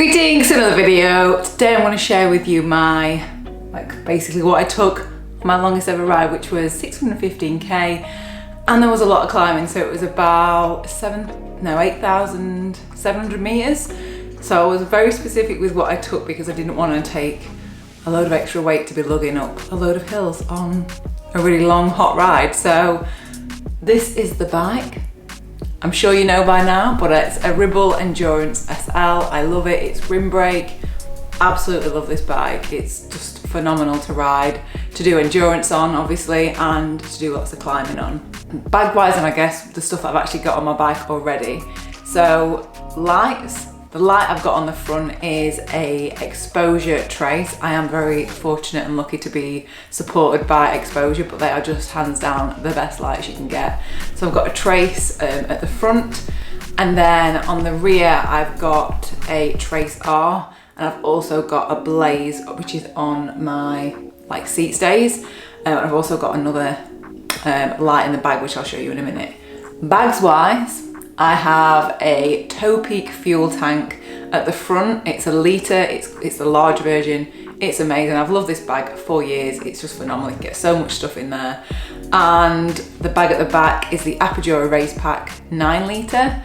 Greetings, another video. Today I want to share with you my, basically what I took on my longest ever ride, which was 615k, and there was a lot of climbing, so it was about 8,700 meters. So I was very specific with what I took because I didn't want to take a load of extra weight to be lugging up a load of hills on a really long hot ride. So this is the bike. I'm sure you know by now, but it's a Ribble Endurance SL. I love it. It's rim brake. Absolutely love this bike. It's just phenomenal to ride, to do endurance on, obviously, and to do lots of climbing on. Bag wise, and I guess the stuff I've actually got on my bike already. So lights. The light I've got on the front is a Exposure Trace. I am very fortunate and lucky to be supported by Exposure, but they are just hands down the best lights you can get. So I've got a Trace at the front, and then on the rear I've got a Trace R, and I've also got a Blaze, which is on my seat stays. I've also got another light in the bag, which I'll show you in a minute. Bags wise, I have a Toe Peak fuel tank at the front. It's a litre, it's the large version. It's amazing. I've loved this bag for 4 years. It's just phenomenal. You can get so much stuff in there. And the bag at the back is the Apogee Race Pack 9 litre.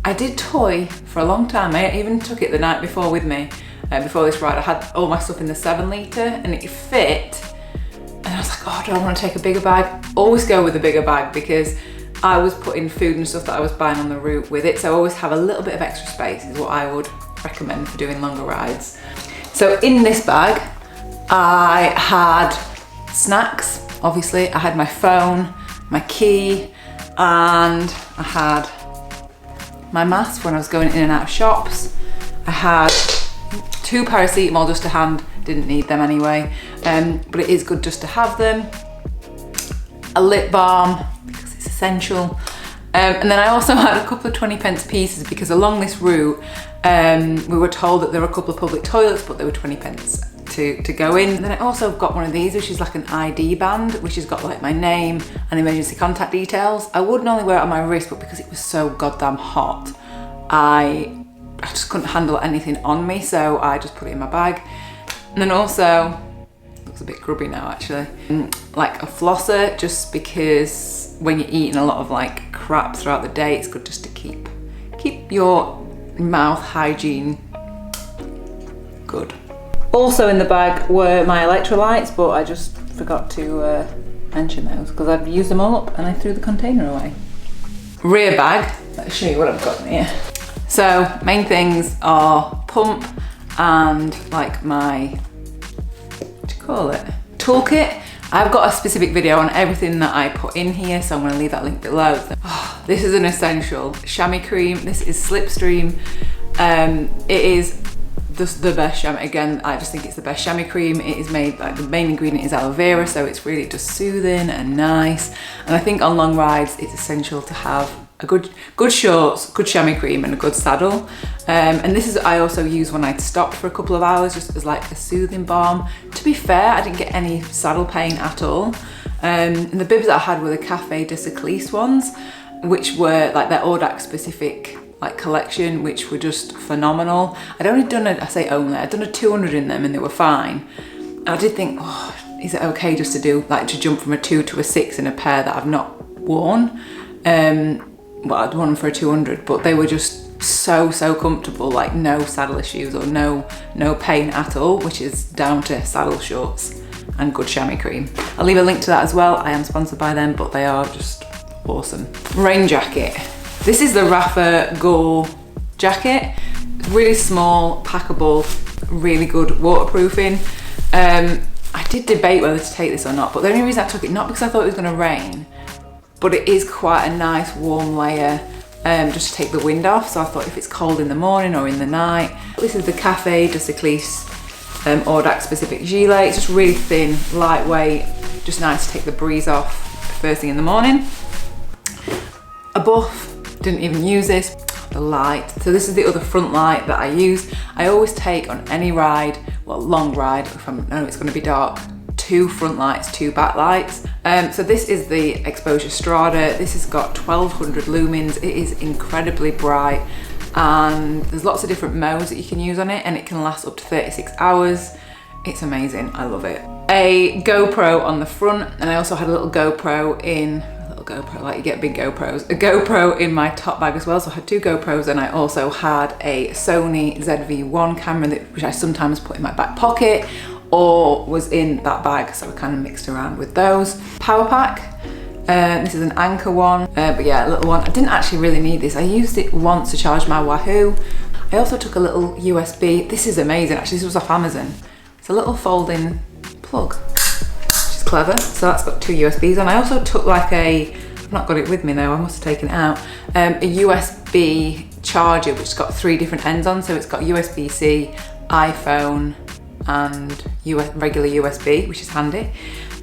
I did toy for a long time. I even took it the night before with me. Before this ride, I had all my stuff in the 7 litre and it fit. And I was like, oh, do I want to take a bigger bag? Always go with a bigger bag because I was putting food and stuff that I was buying on the route with it, so I always have a little bit of extra space is what I would recommend for doing longer rides. So in this bag, I had snacks, obviously. I had my phone, my key, and I had my mask when I was going in and out of shops. I had 2 paracetamol just to hand, didn't need them anyway, but it is good just to have them. A lip balm, essential. And then I also had a couple of 20p pieces because along this route we were told that there were a couple of public toilets, but there were 20p to go in. And then I also got one of these, which is like an ID band, which has got my name and emergency contact details. I would normally wear it on my wrist, but because it was so goddamn hot, I just couldn't handle anything on me, so I just put it in my bag. And then also, looks a bit grubby now actually, like a flosser, just because when you're eating a lot of crap throughout the day, it's good just to keep your mouth hygiene good. Also in the bag were my electrolytes, but I just forgot to mention those because I've used them all up and I threw the container away. Rear bag, let's show you what I've got in here. So main things are pump and my, what do you call it, toolkit. I've got a specific video on everything that I put in here, so I'm going to leave that link below. Oh, this is an essential. Chamois cream. This is Slipstream. It is the best chamois. Again, I just think it's the best chamois cream. It is made, the main ingredient is aloe vera, so it's really just soothing and nice. And I think on long rides, it's essential to have a good shorts, good chamois cream, and a good saddle. And this is I also use when I'd stopped for a couple of hours, just as a soothing balm. To be fair, I didn't get any saddle pain at all. And the bibs that I had were the Café de Cycliste ones, which were their audax specific collection, which were just phenomenal. I'd only done I'd done a 200 in them and they were fine. And I did think, oh, is it okay just to do to jump from a 2 to a 6 in a pair that I've not worn? Well, I'd worn them for a 200, but they were just so comfortable, no saddle issues or no pain at all, which is down to saddle shorts and good chamois cream. I'll leave a link to that as well. I am sponsored by them, but they are just awesome. Rain jacket. This is the Rafa Gore jacket. Really small, packable, really good waterproofing. I did debate whether to take this or not, but the only reason I took it, not because I thought it was going to rain, but it is quite a nice warm layer just to take the wind off. So I thought if it's cold in the morning or in the night. This is the Café de Cycliste audax specific gilet. It's just really thin, lightweight, just nice to take the breeze off first thing in the morning. A buff, didn't even use this. The light. So this is the other front light that I use. I always take on any ride, well, long ride, if I know it's going to be dark, 2 front lights, 2 back lights. So this is the Exposure Strada. This has got 1200 lumens. It is incredibly bright. and there's lots of different modes that you can use on it, and it can last up to 36 hours. It's amazing, I love it. A GoPro on the front, and I also had a little GoPro like you get big GoPros, a GoPro in my top bag as well. So I had 2 GoPros, and I also had a Sony ZV-1 camera which I sometimes put in my back pocket or was in that bag, so I kind of mixed around with those. Power pack, this is an Anchor one, but yeah, a little one. I didn't actually really need this. I used it once to charge my Wahoo. I also took a little USB. This is amazing, actually. This was off Amazon. It's a little folding plug, which is clever. So that's got 2 USBs on. I also took like I've not got it with me though, I must have taken it out, a USB charger which has got 3 different ends on. So it's got USB-C, iPhone, and regular USB, which is handy.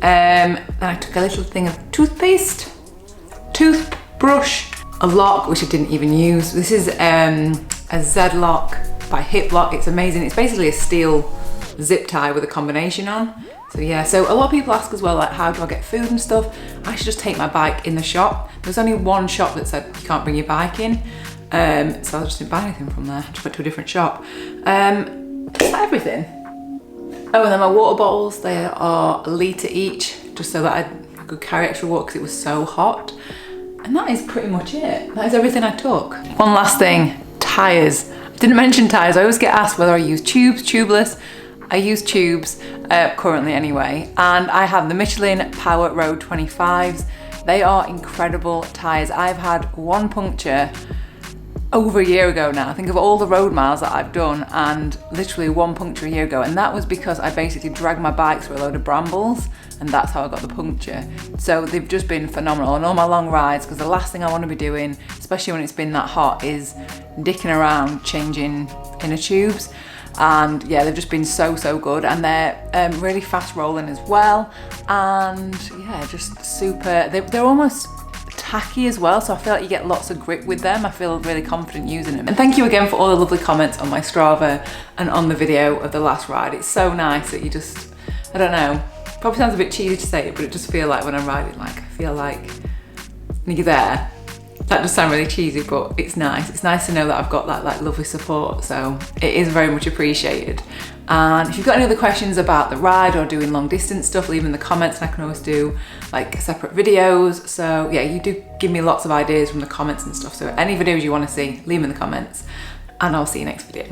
Then I took a little thing of toothpaste, toothbrush, a lock which I didn't even use. This is a Z-lock by Hip Lock. It's amazing. It's basically a steel zip tie with a combination on. So yeah, so a lot of people ask as well, like, how do I get food and stuff? I should just take my bike in the shop. There's only one shop that said you can't bring your bike in, so I just didn't buy anything from there. I just went to a different shop. Is that everything? Oh, and then my water bottles, they are 1 litre each, just so that I could carry extra water because it was so hot. And that is pretty much it. That is everything I took. One last thing, tyres. I didn't mention tyres. I always get asked whether I use tubes, tubeless. I use tubes currently anyway, and I have the Michelin Power Road 25s. They are incredible tyres. I've had one puncture over a year ago now. Think of all the road miles that I've done, and literally one puncture a year ago, and that was because I basically dragged my bike through a load of brambles, and that's how I got the puncture. So they've just been phenomenal on all my long rides, because the last thing I want to be doing, especially when it's been that hot, is dicking around changing inner tubes. And yeah, they've just been so good, and they're really fast rolling as well, and yeah, just super. They're almost tacky as well, so I feel like you get lots of grip with them. I feel really confident using them. And thank you again for all the lovely comments on my Strava and on the video of the last ride. It's so nice that you just, I don't know, probably sounds a bit cheesy to say it, but it just feels like when I'm riding, like I feel like when you're there. That does sound really cheesy, but it's nice. It's nice to know that I've got that like lovely support, so it is very much appreciated. And if you've got any other questions about the ride or doing long distance stuff, leave them in the comments, and I can always do like separate videos. So yeah, you do give me lots of ideas from the comments and stuff. So any videos you want to see, leave them in the comments, and I'll see you next video.